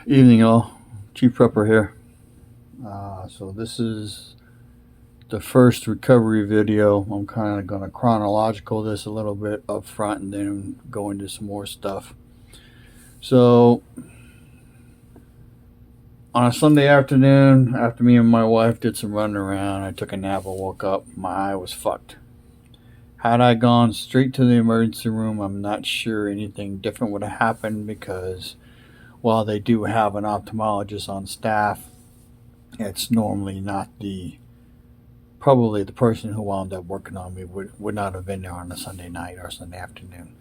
Evening, all. Chief Prepper here. So this is the first recovery video. I'm kind of going to chronological this a little bit up front and then go into some more stuff. So on a Sunday afternoon, after me and my wife did some running around, I took a nap and woke up. My eye was fucked. Had I gone straight to the emergency room, I'm not sure anything different would have happened because while they do have an ophthalmologist on staff, it's normally not probably the person who wound up working on me would not have been there on a Sunday night or Sunday afternoon.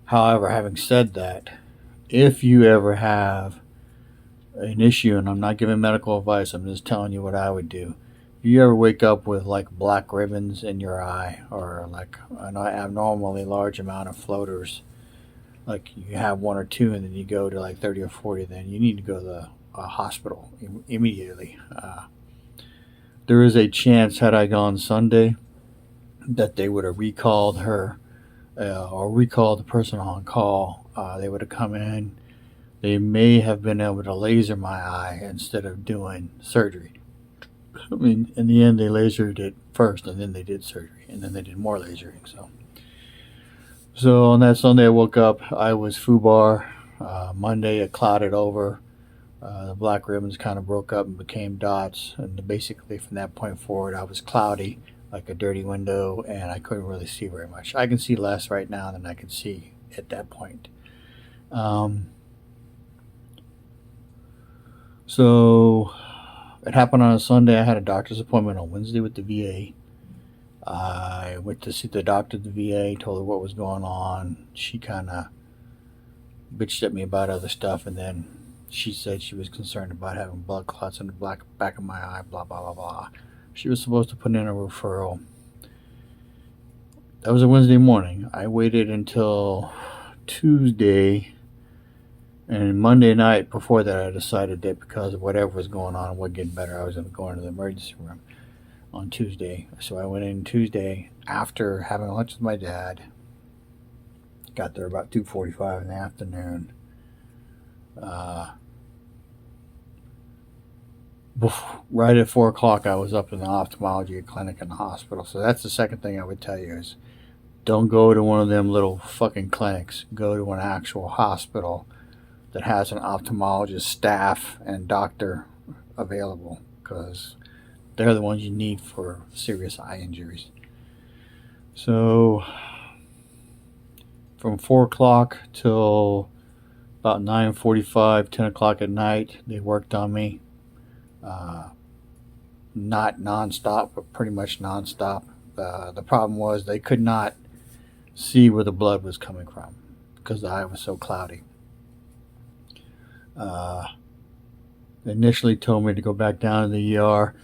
However, having said that, if you ever have an issue, and I'm not giving medical advice, I'm just telling you what I would do. If you ever wake up with like black ribbons in your eye or like an abnormally large amount of floaters, like you have one or two and then you go to like 30 or 40, then you need to go to the hospital immediately. There is a chance, had I gone Sunday, that they would have recalled her or recalled the person on call. They would have come in. They may have been able to laser my eye instead of doing surgery. I mean, in the end, they lasered it first, and then they did surgery, and then they did more lasering. So on that Sunday, I woke up. I was FUBAR. Monday, it clouded over. The black ribbons kind of broke up and became dots, and basically from that point forward, I was cloudy, like a dirty window, and I couldn't really see very much. I can see less right now than I could see at that point. So it happened on a Sunday. I had a doctor's appointment on Wednesday with the VA. I went to see the doctor at the VA, told her what was going on. She kind of bitched at me about other stuff, and then she said she was concerned about having blood clots in the back of my eye, blah, blah, blah, blah. She was supposed to put in a referral. That was a Wednesday morning. I waited until Tuesday, and Monday night before that, I decided that because of whatever was going on and wasn't getting better, I was going to go into the emergency room on Tuesday. So I went in Tuesday after having lunch with my dad. Got there about 2:45 in the afternoon. Right at 4 o'clock, I was up in the ophthalmology clinic in the hospital. So that's the second thing I would tell you is don't go to one of them little fucking clinics. Go to an actual hospital that has an ophthalmologist staff and doctor available, because they're the ones you need for serious eye injuries. So from 4 o'clock till about 9:45, 10 o'clock at night, they worked on me. Not nonstop, but pretty much nonstop. The problem was they could not see where the blood was coming from because the eye was so cloudy. They initially told me to go back down to the ER,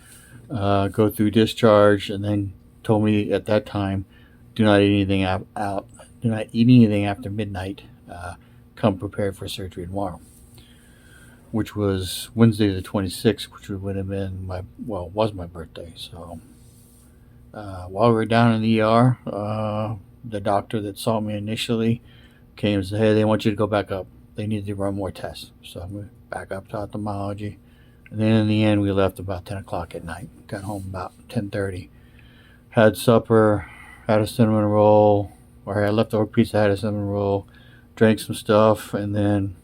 go through discharge, and then told me at that time, do not eat anything do not eat anything after midnight. Come prepared for surgery tomorrow, which was Wednesday the 26th, which would have been was my birthday. So while we were down in the ER, the doctor that saw me initially came and said, hey, they want you to go back up. They need to run more tests. So I went back up to ophthalmology. And then in the end, we left about 10 o'clock at night. Got home about 10:30. Had supper, had a cinnamon roll, or had leftover pizza, had a cinnamon roll, drank some stuff, and then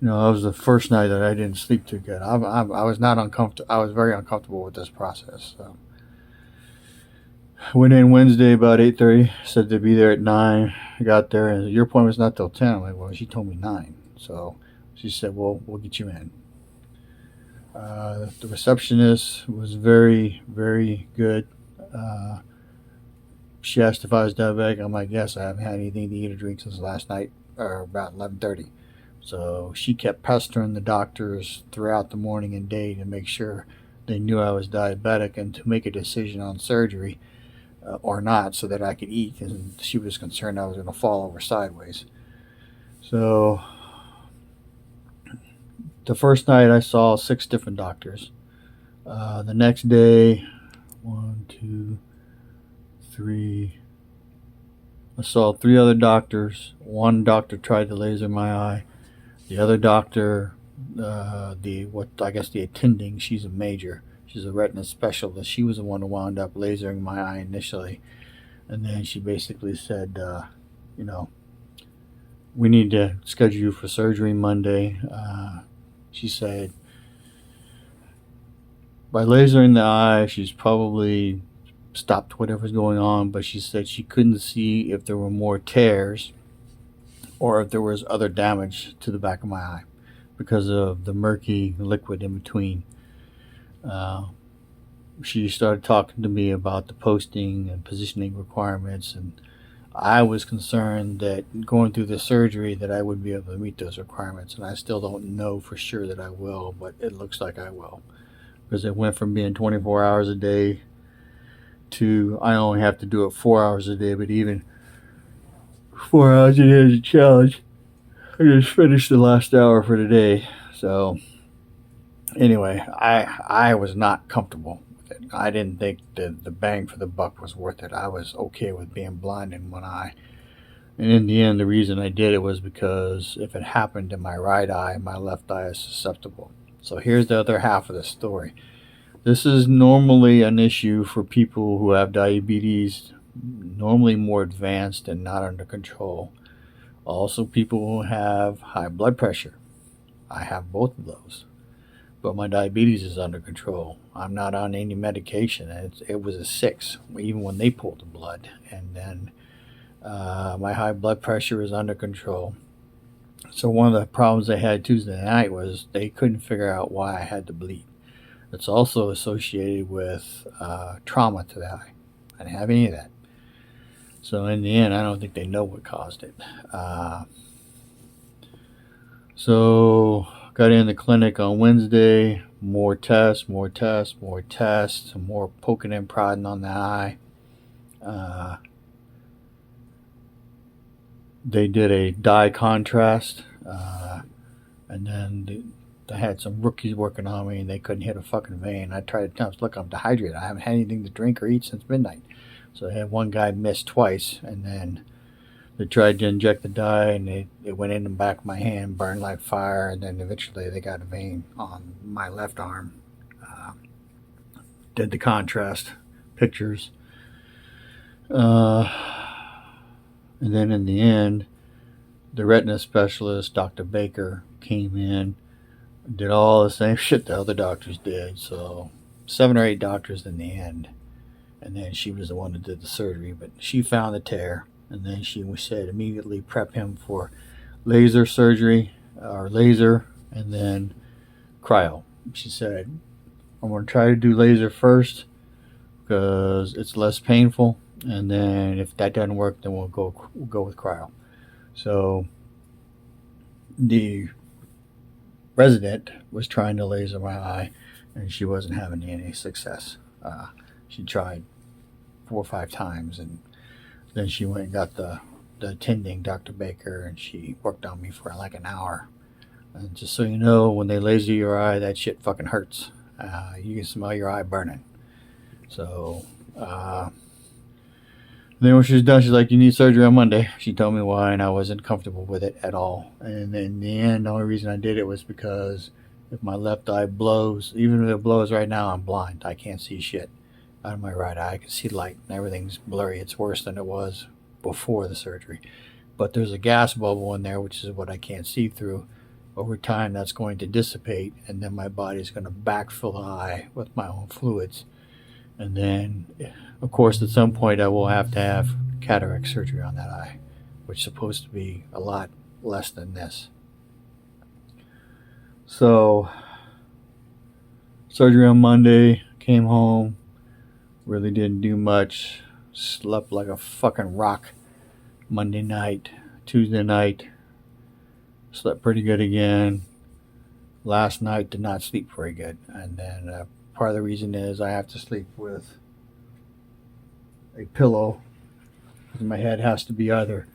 that was the first night that I didn't sleep too good. I was not uncomfortable. I was very uncomfortable with this process. So I went in Wednesday about 8:30. Said to be there at 9. I got there, and your appointment's not till 10. I'm like, well, she told me 9. So she said, well, we'll get you in. The receptionist was very, very good. She asked if I was diabetic. I'm like, yes, I haven't had anything to eat or drink since last night, or about 11:30. So she kept pestering the doctors throughout the morning and day to make sure they knew I was diabetic and to make a decision on surgery or not so that I could eat. And she was concerned I was going to fall over sideways. So the first night I saw 6 different doctors. The next day, 1, 2, 3. I saw 3 other doctors. One doctor tried to laser my eye. The other doctor, the attending, she's a major. She's a retina specialist. She was the one who wound up lasering my eye initially, and then she basically said, you know, we need to schedule you for surgery Monday. She said by lasering the eye, she's probably stopped whatever's going on, but she said she couldn't see if there were more tears or if there was other damage to the back of my eye because of the murky liquid in between. Uh, she started talking to me about the posting and positioning requirements, and I was concerned that going through the surgery that I would be able to meet those requirements, and I still don't know for sure that I will, but it looks like I will because it went from being 24 hours a day to I only have to do it 4 hours a day, but even 4 hours a day is a challenge. I just finished the last hour for today, so anyway, I was not comfortable with it. I didn't think the bang for the buck was worth it. I was okay with being blind in one eye. And in the end, the reason I did it was because if it happened in my right eye, my left eye is susceptible. So here's the other half of the story. This is normally an issue for people who have diabetes, normally more advanced and not under control. Also, people who have high blood pressure. I have both of those. But my diabetes is under control. I'm not on any medication. It was a 6, even when they pulled the blood. And then my high blood pressure is under control. So one of the problems they had Tuesday night was they couldn't figure out why I had to bleed. It's also associated with trauma to the eye. I didn't have any of that. So in the end, I don't think they know what caused it. So got in the clinic on Wednesday. More tests, more poking and prodding on the eye. They did a dye contrast, and then I had some rookies working on me, and they couldn't hit a fucking vein. I tried to tell them, look, I'm dehydrated. I haven't had anything to drink or eat since midnight. So I had one guy miss twice, and then they tried to inject the dye, and it went in the back of my hand, burned like fire, and then eventually they got a vein on my left arm. Did the contrast pictures. And then in the end, the retina specialist, Dr. Baker, came in, did all the same shit the other doctors did. So 7 or 8 doctors in the end. And then she was the one that did the surgery. But she found the tear. And then she said immediately prep him for laser surgery or laser and then cryo. She said, I'm going to try to do laser first because it's less painful. And then if that doesn't work, then we'll go with cryo. So the resident was trying to laser my eye, and she wasn't having any success. She tried 4 or 5 times, and then she went and got the attending, Dr. Baker, and she worked on me for like an hour. And just so you know, when they laser your eye, that shit fucking hurts. You can smell your eye burning. So then when she was done, she's like, you need surgery on Monday. She told me why, and I wasn't comfortable with it at all. And in the end, the only reason I did it was because if my left eye blows, even if it blows right now, I'm blind. I can't see shit out of my right eye. I can see light, and everything's blurry. It's worse than it was before the surgery. But there's a gas bubble in there, which is what I can't see through. Over time, that's going to dissipate, and then my body's going to backfill the eye with my own fluids. And then, of course, at some point I will have to have cataract surgery on that eye, which is supposed to be a lot less than this. So, surgery on Monday, came home, really didn't do much, slept like a fucking rock Monday night. Tuesday night, slept pretty good again. Last night, did not sleep very good. And then part of the reason is I have to sleep with a pillow because my head has to be either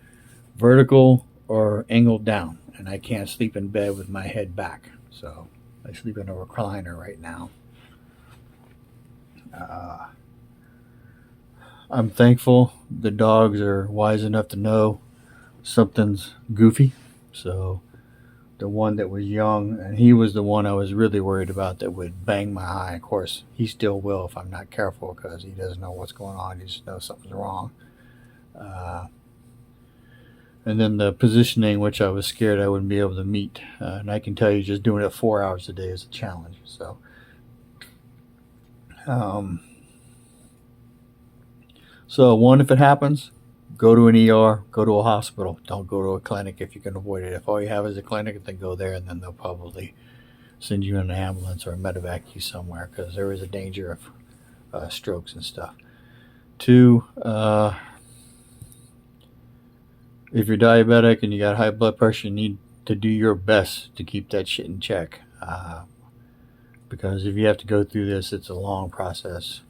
vertical or angled down, and I can't sleep in bed with my head back. So I sleep in a recliner right now. I'm thankful the dogs are wise enough to know something's goofy. So the one that was young, and he was the one I was really worried about that would bang my eye. Of course, he still will if I'm not careful because he doesn't know what's going on. He just knows something's wrong. Uh, and then the positioning, which I was scared I wouldn't be able to meet. And I can tell you, just doing it 4 hours a day is a challenge. Um, so one, if it happens, go to an ER, go to a hospital. Don't go to a clinic if you can avoid it. If all you have is a clinic, then go there, and then they'll probably send you in an ambulance or a medevac you somewhere because there is a danger of strokes and stuff. Two, if you're diabetic and you got high blood pressure, you need to do your best to keep that shit in check. Because if you have to go through this, it's a long process.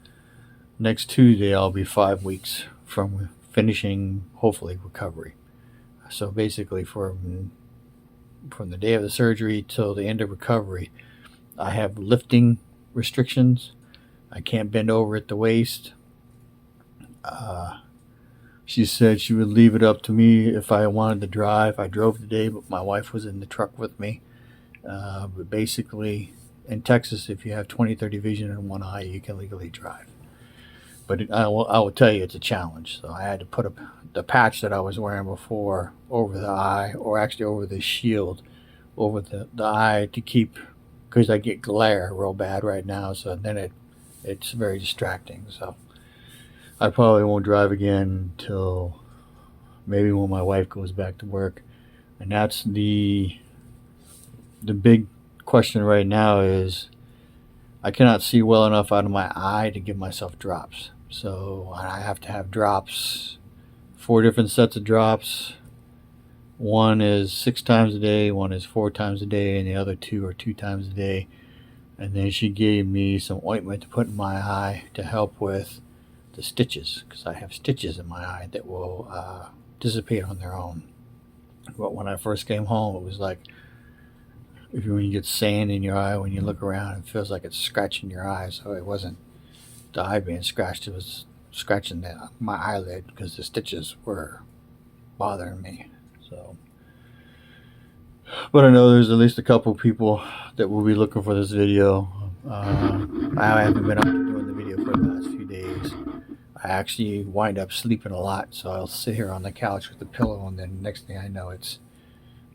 Next Tuesday, I'll be 5 weeks from finishing, hopefully, recovery. So basically, from the day of the surgery till the end of recovery, I have lifting restrictions. I can't bend over at the waist. She said she would leave it up to me if I wanted to drive. I drove today, but my wife was in the truck with me. But basically, in Texas, if you have 20/30 vision in one eye, you can legally drive. But I will tell you, it's a challenge. So I had to put the patch that I was wearing before over the eye, or actually over the shield, over the eye to keep, because I get glare real bad right now. So then it's very distracting. So I probably won't drive again until maybe when my wife goes back to work. And that's the big question right now is I cannot see well enough out of my eye to give myself drops. So I have to have drops, 4 different sets of drops. One is 6 times a day, one is 4 times a day, and the other 2 are 2 times a day. And then she gave me some ointment to put in my eye to help with the stitches, because I have stitches in my eye that will dissipate on their own. But when I first came home, it was like when you get sand in your eye, when you look around, it feels like it's scratching your eye. So it wasn't the eye being scratched, it was scratching my eyelid because the stitches were bothering me. So, but I know there's at least a couple people that will be looking for this video. I haven't been up to doing the video for the last few days. I actually wind up sleeping a lot, so I'll sit here on the couch with the pillow, and then next thing I know, it's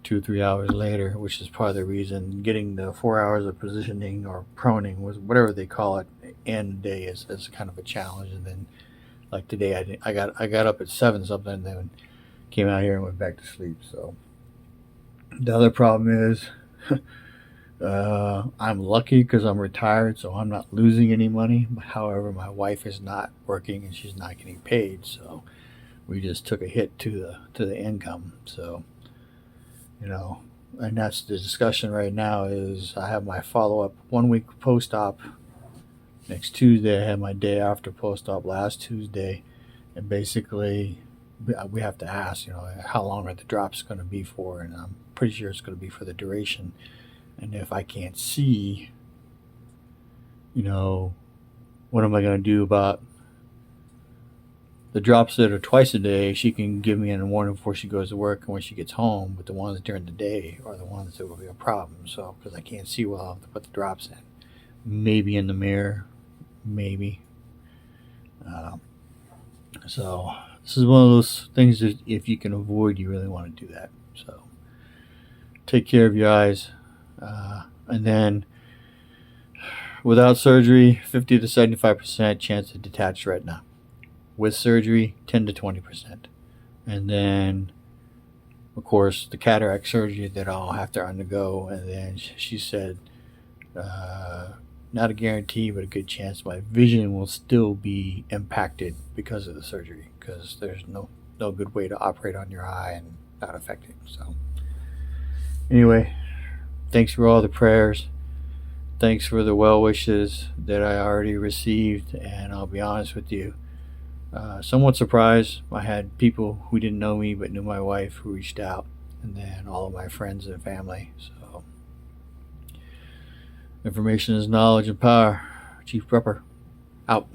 2 or 3 hours later, which is part of the reason getting the 4 hours of positioning or proning, was whatever they call it, in the day is kind of a challenge. And then, like today, I got up at 7 something, and then came out here and went back to sleep. So the other problem is I'm lucky because I'm retired, so I'm not losing any money. However, my wife is not working and she's not getting paid, so we just took a hit to the income. So, and that's the discussion right now. Is I have my follow-up 1 week post-op next Tuesday. I had my day after post-op last Tuesday, and basically we have to ask, how long are the drops going to be for? And I'm pretty sure it's going to be for the duration. And if I can't see, what am I going to do about the drops that are twice a day? She can give me in the morning before she goes to work and when she gets home, but the ones during the day are the ones that will be a problem. So, because I can't see well, I'll have to put the drops in. Maybe in the mirror, maybe. So, this is one of those things that if you can avoid, you really want to do that. So, take care of your eyes. And then, without surgery, 50 to 75% chance of detached retina. With surgery, 10 to 20%. And then, of course, the cataract surgery that I'll have to undergo. And then she said, not a guarantee, but a good chance my vision will still be impacted because of the surgery, because there's no good way to operate on your eye and not affect it. So, anyway, thanks for all the prayers. Thanks for the well wishes that I already received. And I'll be honest with you, somewhat surprised. I had people who didn't know me but knew my wife who reached out, and then all of my friends and family. So, information is knowledge and power. Chief Prepper, out.